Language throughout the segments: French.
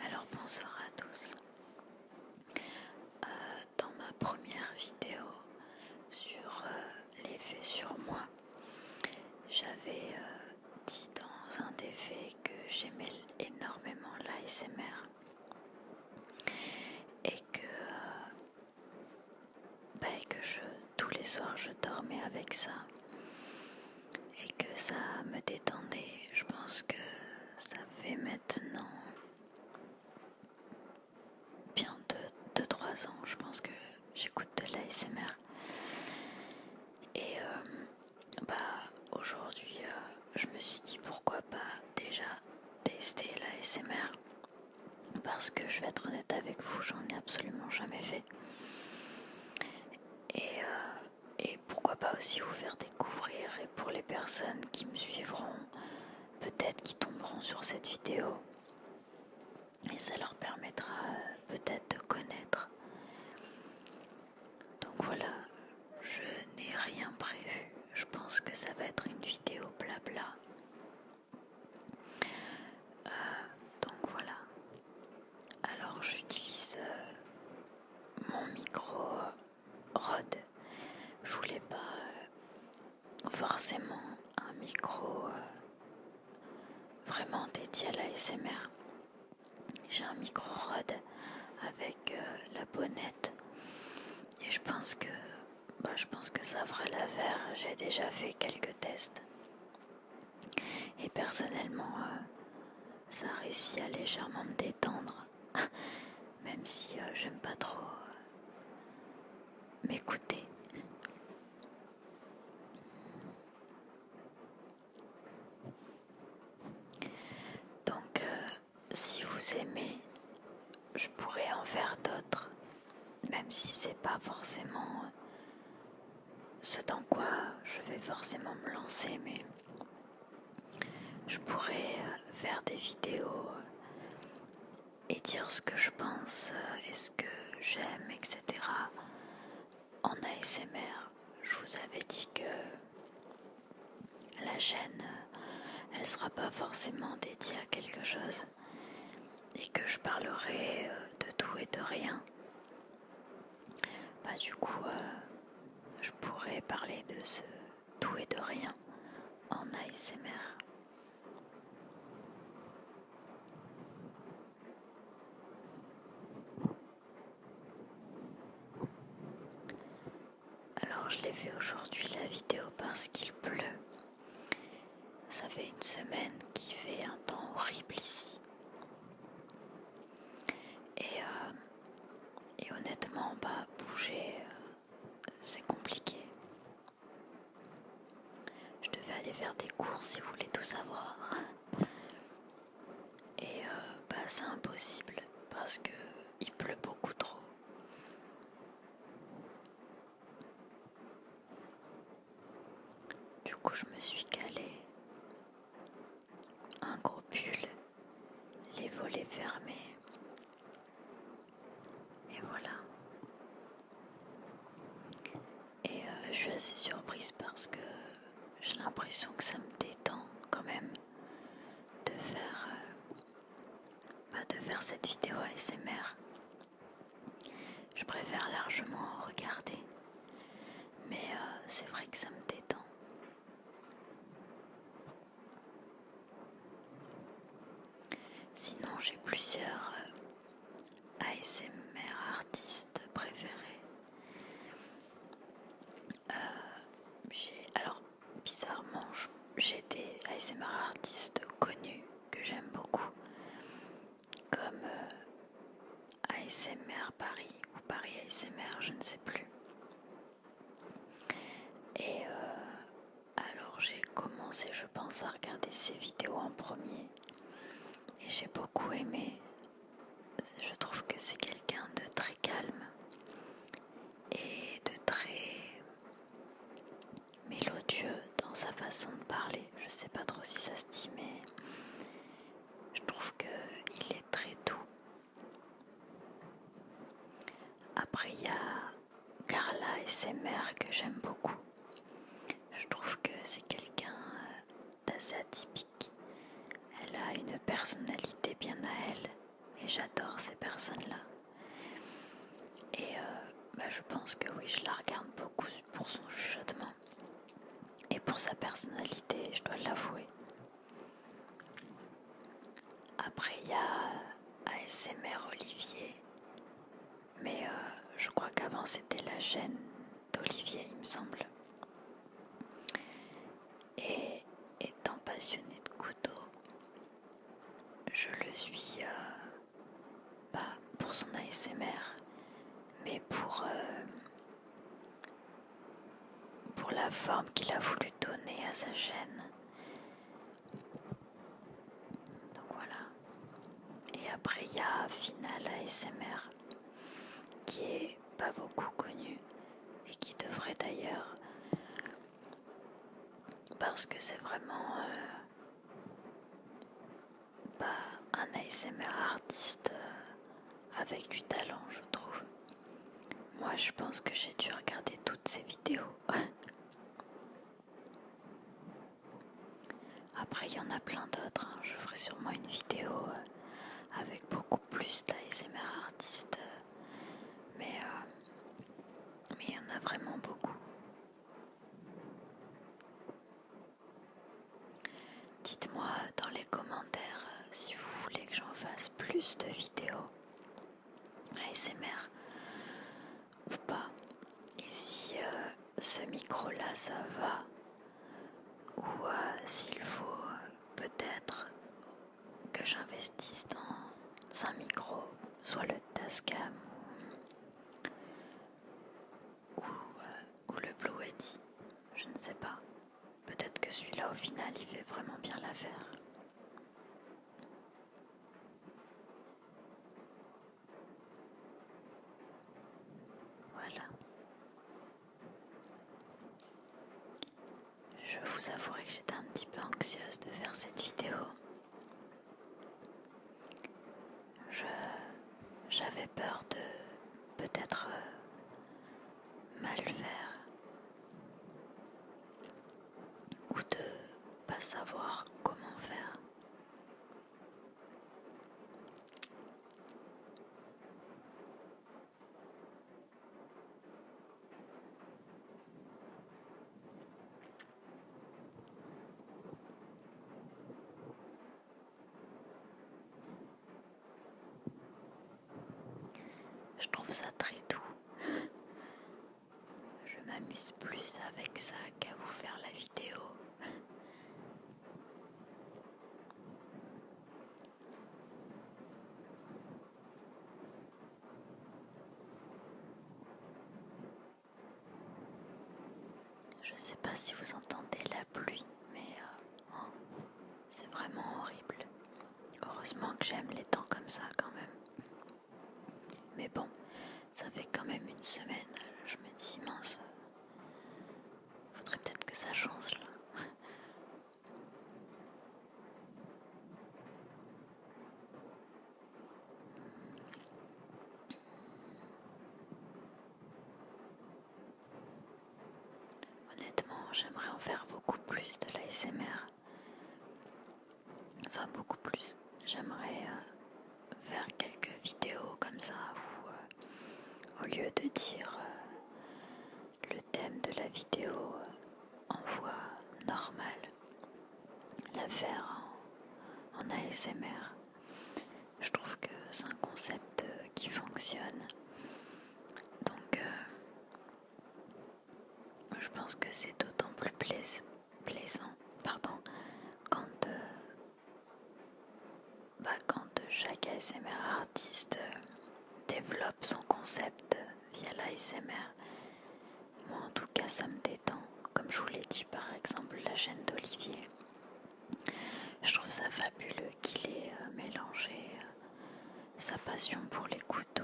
Alors bonsoir à tous. Dans ma première vidéo sur l'effet sur moi, j'avais dit dans un des faits que j'aimais énormément l'ASMR et que tous les soirs je dormais avec ça et que ça me détendait. Je pense que ça fait maintenant bien 2-3 ans, je pense que j'écoute de l'ASMR. Et aujourd'hui, je me suis dit pourquoi pas déjà tester l'ASMR, parce que je vais être honnête avec vous, j'en ai absolument jamais fait. Et pourquoi pas aussi vous faire découvrir, et pour les personnes qui me suivront, peut-être qui tomberont sur cette vidéo, et ça leur permettra peut-être de connaître. Donc voilà, je n'ai rien prévu, je pense que ça va être une vidéo blabla. Donc voilà, alors j'utilise mon micro Rode. Je voulais pas forcément un micro vraiment dédié à l'ASMR. J'ai un micro Rode avec la bonnette et je pense que ça fera l'affaire. J'ai déjà fait quelques tests et personnellement ça a réussi à légèrement me détendre même si j'aime pas trop m'écouter. Donc si vous aimez, je pourrais en faire d'autres, même si c'est pas forcément ce dans quoi je vais forcément me lancer, mais je pourrais faire des vidéos et dire ce que je pense et ce que j'aime, etc. En ASMR. Je vous avais dit que la chaîne, elle sera pas forcément dédiée à quelque chose et que je parlerai de tout et de rien. Du coup, je pourrais parler de ce tout et de rien en ASMR. Alors je l'ai fait aujourd'hui la vidéo parce qu'il pleut. Ça fait une semaine qu'il fait un temps horrible ici. Et honnêtement, bouger, c'est compliqué. Je devais aller faire des courses si vous voulez tout savoir. Et c'est impossible parce que il pleut beaucoup trop. Du coup, je me suis calé un gros pull, les volets fermés. Et voilà. Et je suis assez surprise parce que j'ai l'impression que ça me détend quand même de faire cette vidéo ASMR. Je préfère largement regarder, mais c'est vrai que ça me détend. Sinon, j'ai plusieurs ASMR artistes préférés. Alors, bizarrement, j'ai des ASMR artistes connus que j'aime beaucoup, comme ASMR Paris ou Paris ASMR, je ne sais plus. Et alors j'ai commencé, je pense, à regarder ses vidéos en premier et j'ai beaucoup aimé. Je trouve que c'est quelqu'un de très calme et de très mélodieux dans sa façon de parler. Je sais pas trop si ça se dit, mais je trouve qu'il est très doux. Après, il y a Carla ASMR que j'aime beaucoup. Je trouve que c'est quelqu'un personnalité bien à elle et j'adore ces personnes-là. Et je pense que oui, je la regarde beaucoup pour son chuchotement et pour sa personnalité, je dois l'avouer. Après, il y a ASMR Olivier, mais je crois qu'avant c'était la chaîne d'Olivier, il me semble. Et étant passionné de couteaux, je le suis pas pour son ASMR, mais pour la forme qu'il a voulu donner à sa chaîne. Donc voilà. Et après il y a Final ASMR qui est pas beaucoup connu et qui devrait d'ailleurs, parce que c'est vraiment un ASMR artiste avec du talent, je trouve. Moi je pense que j'ai dû regarder toutes ses vidéos. Après il y en a plein d'autres, hein. Je ferai sûrement une vidéo avec beaucoup plus d'ASMR artistes, mais il y en a vraiment beaucoup. Dites-moi dans les commentaires si vous voulez que j'en fasse plus de vidéos ASMR ou pas, et si ce micro-là ça va, ou s'il faut peut-être que j'investisse dans un micro, soit le Tascam ou le Blue Yeti, je ne sais pas. Peut-être que celui-là au final il fait vraiment bien l'affaire. Voilà. Je vous avouerai que j'étais un petit peu anxieuse de faire cette vidéo. J'avais peur de peut-être mal faire ou de pas savoir comment faire. Je trouve ça très doux. Je m'amuse plus avec ça qu'à vous faire la vidéo. Je sais pas si vous entendez la pluie, mais c'est vraiment horrible. Heureusement que j'aime les temps comme ça quand même. Mais bon, ça fait quand même une semaine. Je me dis mince, faudrait peut-être que ça change là. Honnêtement, j'aimerais en faire beaucoup plus de l'ASMR. Enfin, beaucoup plus. J'aimerais faire quelques vidéos comme ça où, au lieu de dire le thème de la vidéo en voix normale, la faire en ASMR. Je trouve que c'est un concept qui fonctionne. Donc, je pense que c'est d'autant plus plaisant quand chaque ASMR artiste développe son concept via l'ASMR. Moi en tout cas ça me détend. Comme je vous l'ai dit, par exemple la chaîne d'Olivier, je trouve ça fabuleux qu'il ait mélangé sa passion pour les couteaux,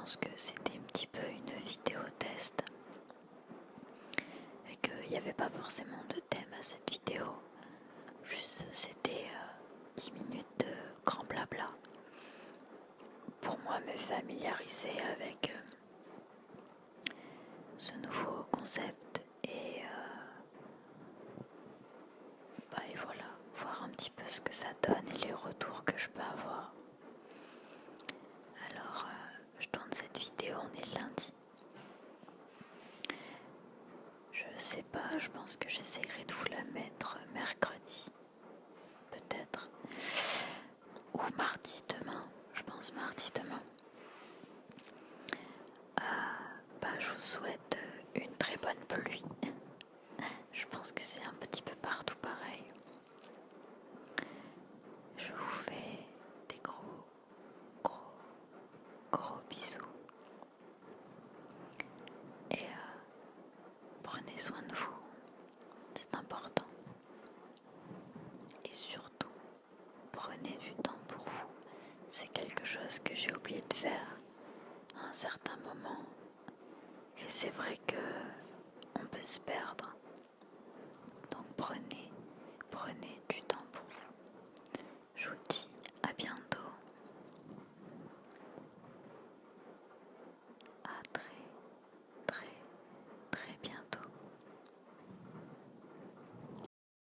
pense que c'était un petit peu une vidéo test et qu'il n'y avait pas forcément de thème à cette vidéo. Juste c'était 10 minutes de grand blabla pour moi me familiariser avec ce nouveau concept et voilà, voir un petit peu ce que ça donne et les retours que je peux avoir. Alors je tourne cette vidéo, on est lundi. Je sais pas, je pense que j'essaierai de vous la mettre mercredi, peut-être, ou mardi demain, je pense mardi demain. Je vous souhaite une très bonne pluie. Je pense que c'est un petit peu partout pareil. Je vous fais des gros bisous. Et prenez soin de vous, c'est important. Et surtout, prenez du temps pour vous. C'est quelque chose que j'ai oublié de faire à un certain moment. Et c'est vrai que